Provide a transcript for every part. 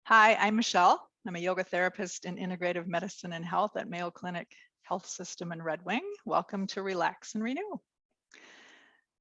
Hi, I'm Michelle. I'm a yoga therapist in integrative medicine and health at Mayo Clinic Health System in Red Wing. Welcome to Relax and Renew.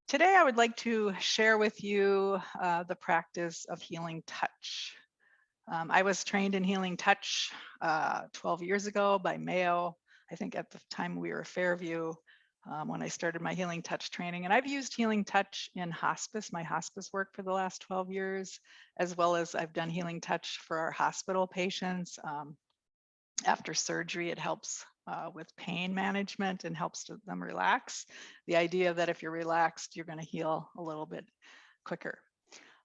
Today, I would like to share with you the practice of healing touch. I was trained in healing touch 12 years ago by Mayo. I think at the time we were Fairview when I started my healing touch training. And I've used healing touch in hospice, my hospice work for the last 12 years, as well as I've done healing touch for our hospital patients. After surgery, it helps with pain management and helps them relax. The idea that if you're relaxed, you're going to heal a little bit quicker.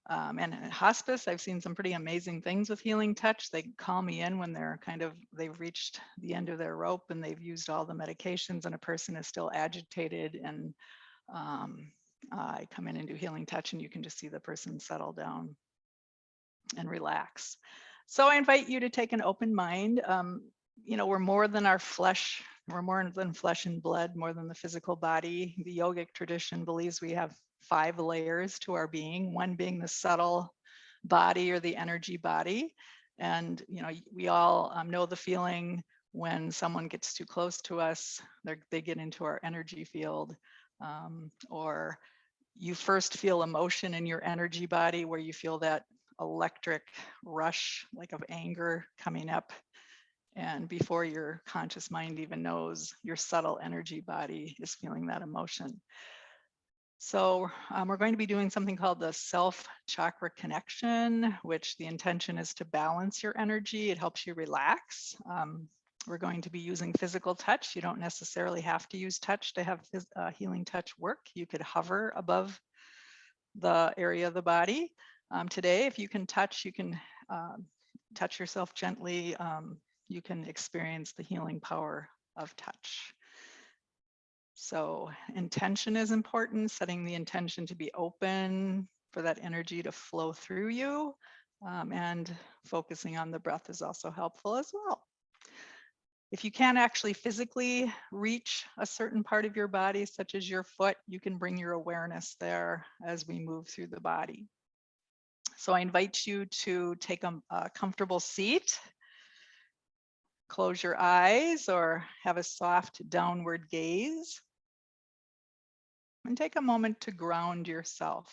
And in hospice, I've seen some pretty amazing things with healing touch. They call me in when they've reached the end of their rope and they've used all the medications and a person is still agitated. And I come in and do healing touch and you can just see the person settle down and relax. So I invite you to take an open mind. We're more than our flesh. We're more than flesh and blood, more than the physical body. The yogic tradition believes we have 5 layers to our being, one being the subtle body or the energy body. And, we all know the feeling when someone gets too close to us, they get into our energy field, or you first feel emotion in your energy body where you feel that electric rush, like of anger coming up. And before your conscious mind even knows, your subtle energy body is feeling that emotion. So we're going to be doing something called the self chakra connection, which the intention is to balance your energy. It helps you relax. We're going to be using physical touch. You don't necessarily have to use touch to have healing touch work. You could hover above the area of the body. Today, if you can touch, you can touch yourself gently. You can experience the healing power of touch. So intention is important, setting the intention to be open for that energy to flow through you, and focusing on the breath is also helpful as well. If you can't actually physically reach a certain part of your body, such as your foot, you can bring your awareness there as we move through the body. So I invite you to take a comfortable seat, close your eyes or have a soft downward gaze, and take a moment to ground yourself,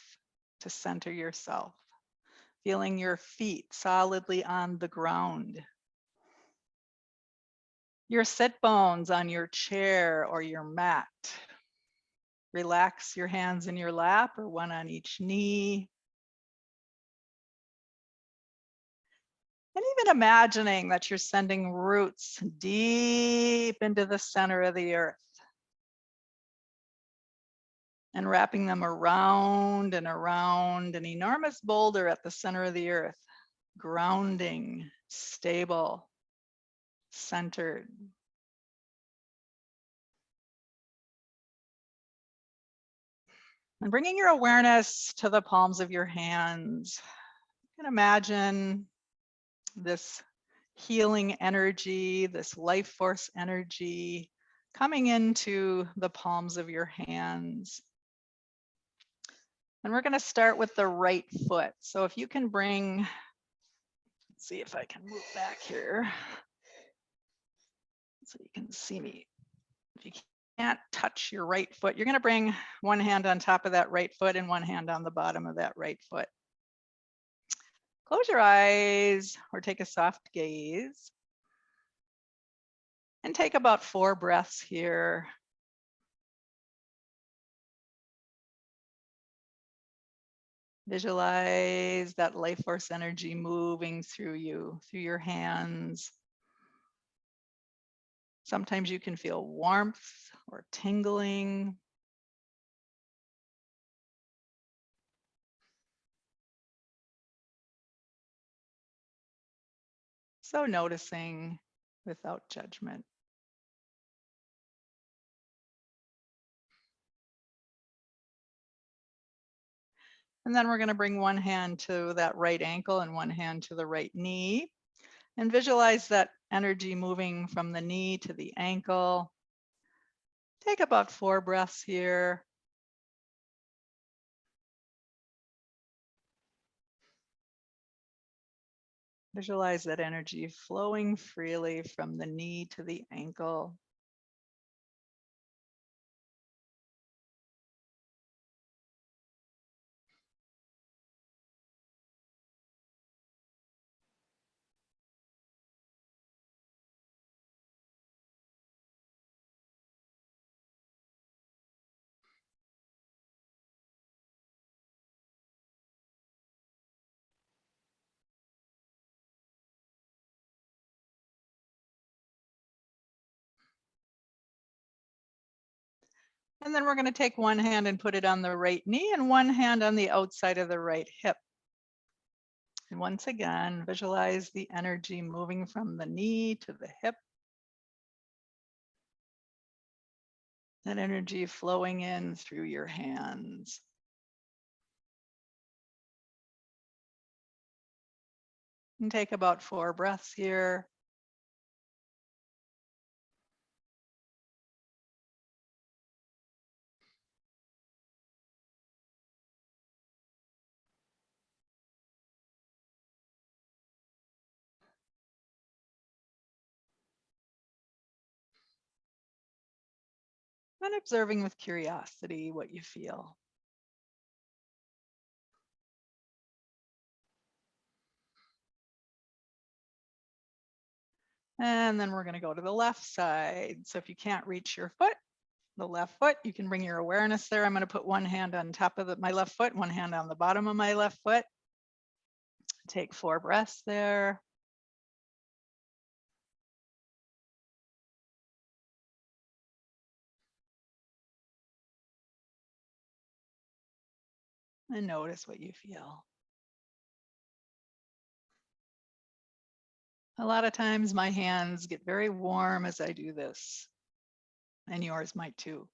to center yourself, feeling your feet solidly on the ground, your sit bones on your chair or your mat. Relax your hands in your lap or one on each knee. And even imagining that you're sending roots deep into the center of the earth and wrapping them around and around an enormous boulder at the center of the earth, grounding, stable, centered. And bringing your awareness to the palms of your hands. You can imagine this healing energy, this life force energy coming into the palms of your hands. And we're going to start with the right foot. So if you can bring, let's see if I can move back here so you can see me. If you can't touch your right foot, you're going to bring one hand on top of that right foot and one hand on the bottom of that right foot. Close your eyes or take a soft gaze. And take about 4 breaths here. Visualize that life force energy moving through you, through your hands. Sometimes you can feel warmth or tingling. So noticing without judgment. And then we're going to bring one hand to that right ankle and one hand to the right knee. And visualize that energy moving from the knee to the ankle. Take about 4 breaths here. Visualize that energy flowing freely from the knee to the ankle. And then we're going to take one hand and put it on the right knee and one hand on the outside of the right hip. And once again, visualize the energy moving from the knee to the hip. That energy flowing in through your hands. And take about 4 breaths here. And observing with curiosity what you feel. And then we're going to go to the left side. So if you can't reach your foot, the left foot, you can bring your awareness there. I'm going to put one hand on top of my left foot, one hand on the bottom of my left foot. Take 4 breaths there. And notice what you feel. A lot of times my hands get very warm as I do this, and yours might too.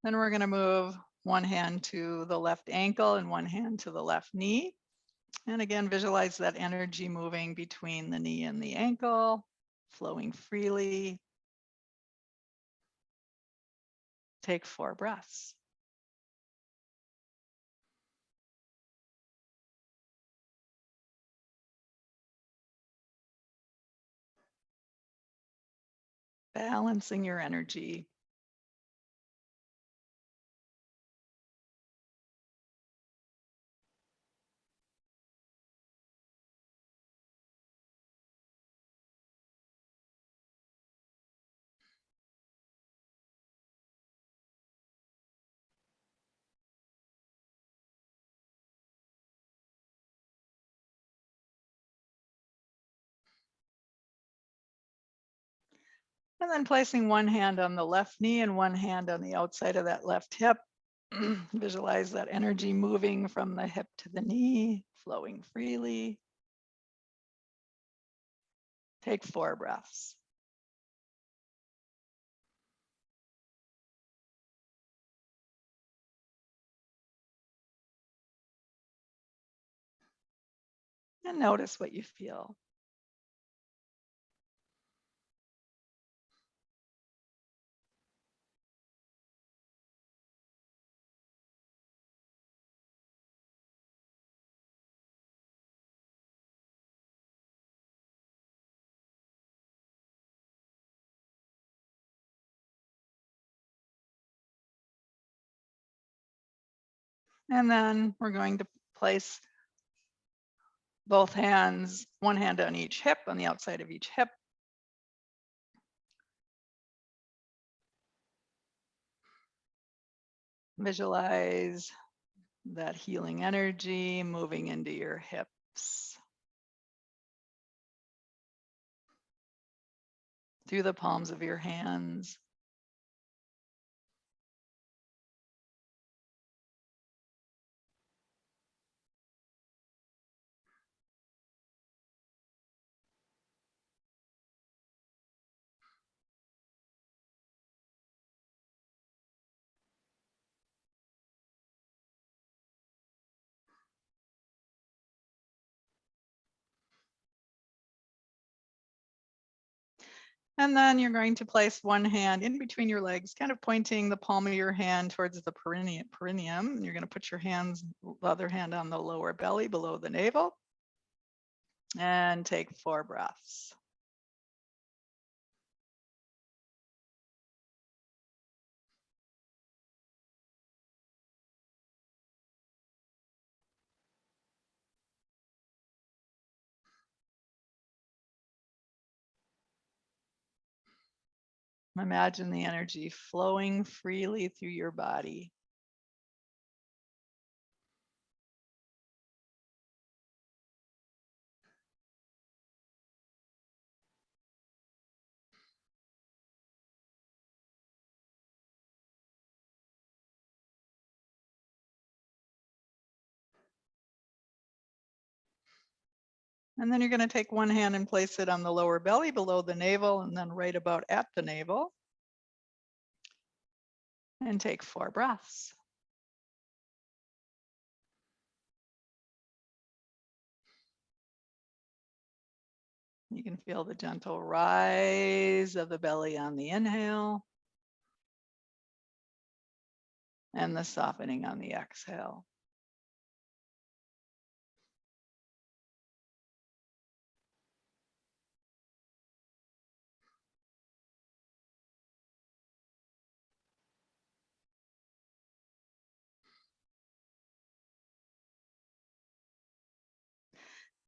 Then we're going to move one hand to the left ankle and one hand to the left knee. And again, visualize that energy moving between the knee and the ankle, flowing freely. Take 4 breaths. Balancing your energy. And then placing one hand on the left knee and one hand on the outside of that left hip. Visualize that energy moving from the hip to the knee, flowing freely. Take 4 breaths. And notice what you feel. And then we're going to place both hands, one hand on each hip, on the outside of each hip. Visualize that healing energy moving into your hips, through the palms of your hands. And then you're going to place one hand in between your legs, kind of pointing the palm of your hand towards the perineum. And you're going to put your hands, the other hand on the lower belly below the navel. And take 4 breaths. Imagine the energy flowing freely through your body. And then you're going to take one hand and place it on the lower belly below the navel, and then right about at the navel. And take 4 breaths. You can feel the gentle rise of the belly on the inhale and the softening on the exhale.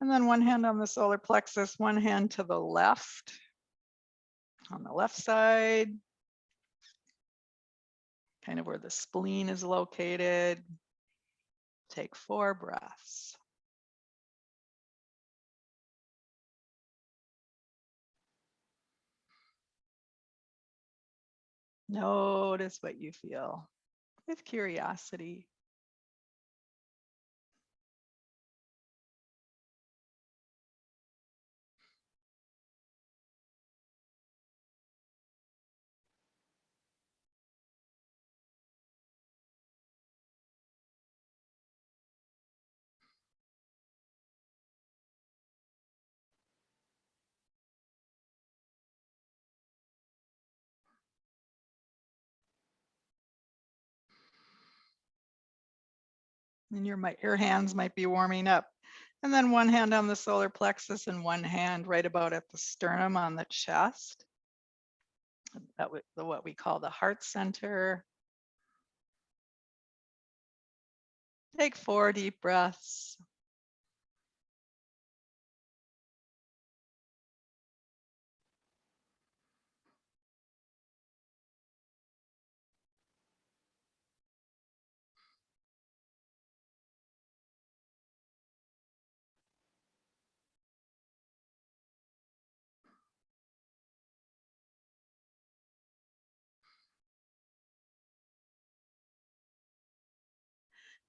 And then one hand on the solar plexus, one hand to the left, on the left side, kind of where the spleen is located. Take 4 breaths. Notice what you feel with curiosity. And your hands might be warming up. And then one hand on the solar plexus and one hand right about at the sternum on the chest. That was what we call the heart center. Take 4 deep breaths.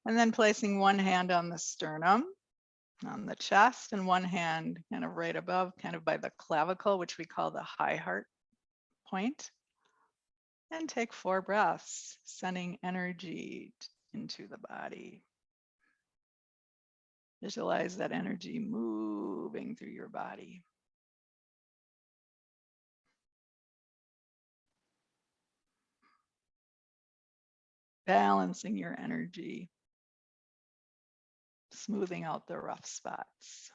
And then placing one hand on the sternum, on the chest, and one hand kind of right above, kind of by the clavicle, which we call the high heart point. And take 4 breaths, sending energy into the body. Visualize that energy moving through your body. Balancing your energy, smoothing out the rough spots.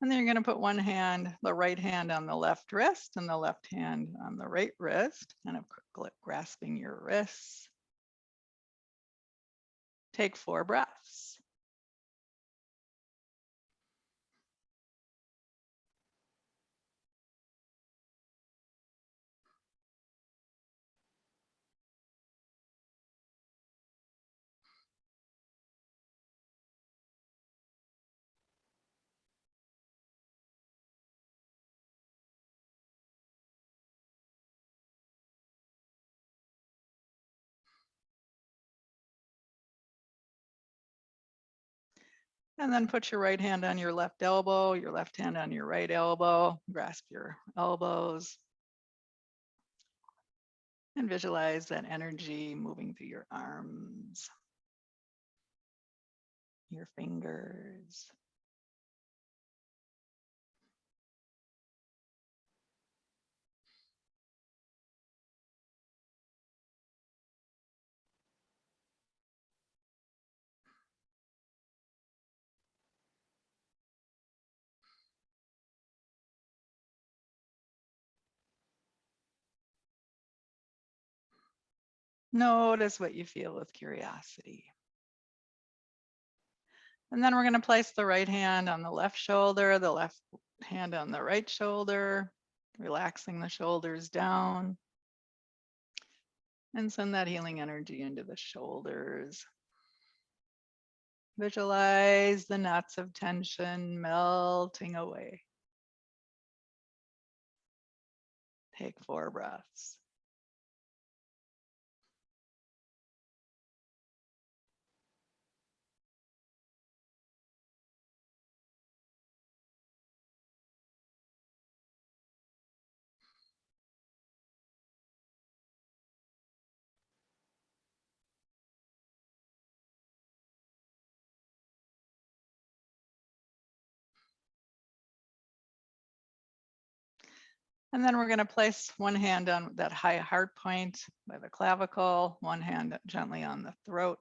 And then you're going to put one hand, the right hand on the left wrist and the left hand on the right wrist, kind of grasping your wrists. Take 4 breaths. And then put your right hand on your left elbow, your left hand on your right elbow, grasp your elbows, and visualize that energy moving through your arms, your fingers. Notice what you feel with curiosity. And then we're going to place the right hand on the left shoulder, the left hand on the right shoulder, relaxing the shoulders down. And send that healing energy into the shoulders. Visualize the knots of tension melting away. Take 4 breaths. And then we're going to place one hand on that high heart point by the clavicle, one hand gently on the throat.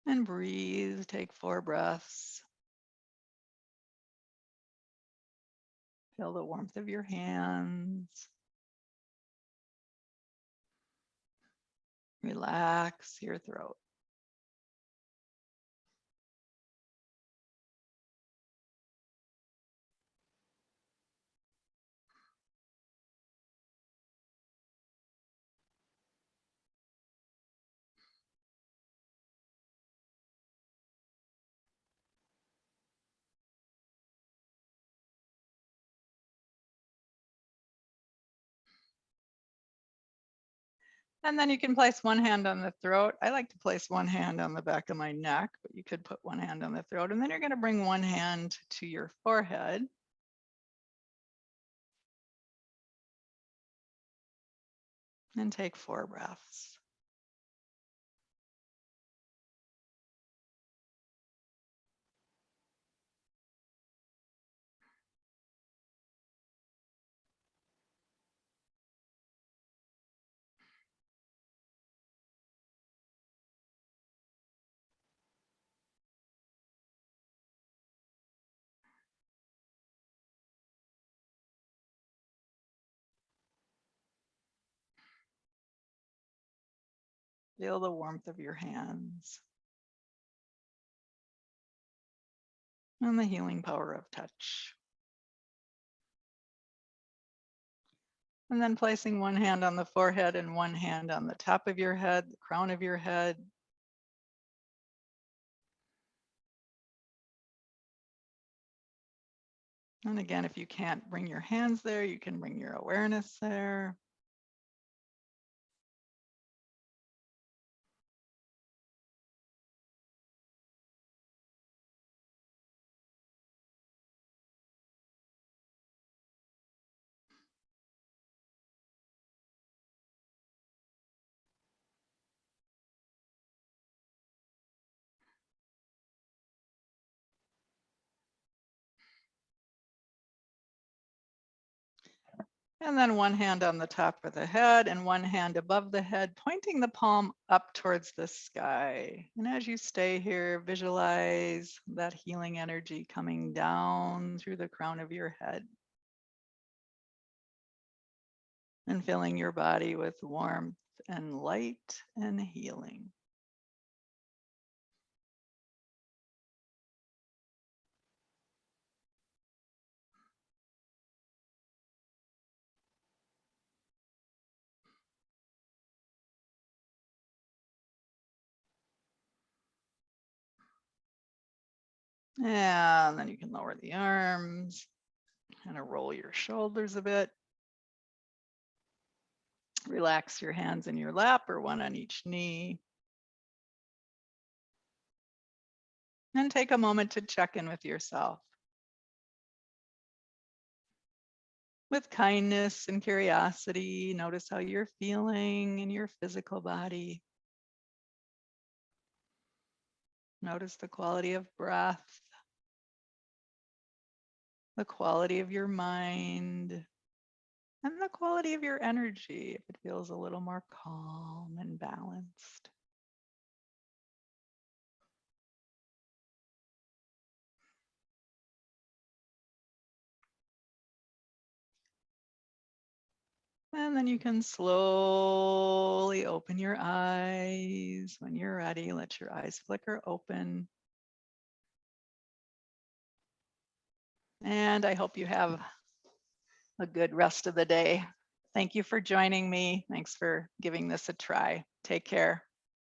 And breathe, take 4 breaths. Feel the warmth of your hands. Relax your throat. And then you can place one hand on the throat. I like to place one hand on the back of my neck, but you could put one hand on the throat. And then you're going to bring one hand to your forehead. And take 4 breaths. Feel the warmth of your hands and the healing power of touch. And then placing one hand on the forehead and one hand on the top of your head, the crown of your head. And again, if you can't bring your hands there, you can bring your awareness there. And then one hand on the top of the head and one hand above the head, pointing the palm up towards the sky. And as you stay here, visualize that healing energy coming down through the crown of your head and filling your body with warmth and light and healing. And then you can lower the arms, kind of roll your shoulders a bit. Relax your hands in your lap or one on each knee. And take a moment to check in with yourself. With kindness and curiosity, notice how you're feeling in your physical body. Notice the quality of breath, the quality of your mind, and the quality of your energy if it feels a little more calm and balanced. And then you can slowly open your eyes. When you're ready, let your eyes flicker open. And I hope you have a good rest of the day. Thank you for joining me. Thanks for giving this a try. Take care.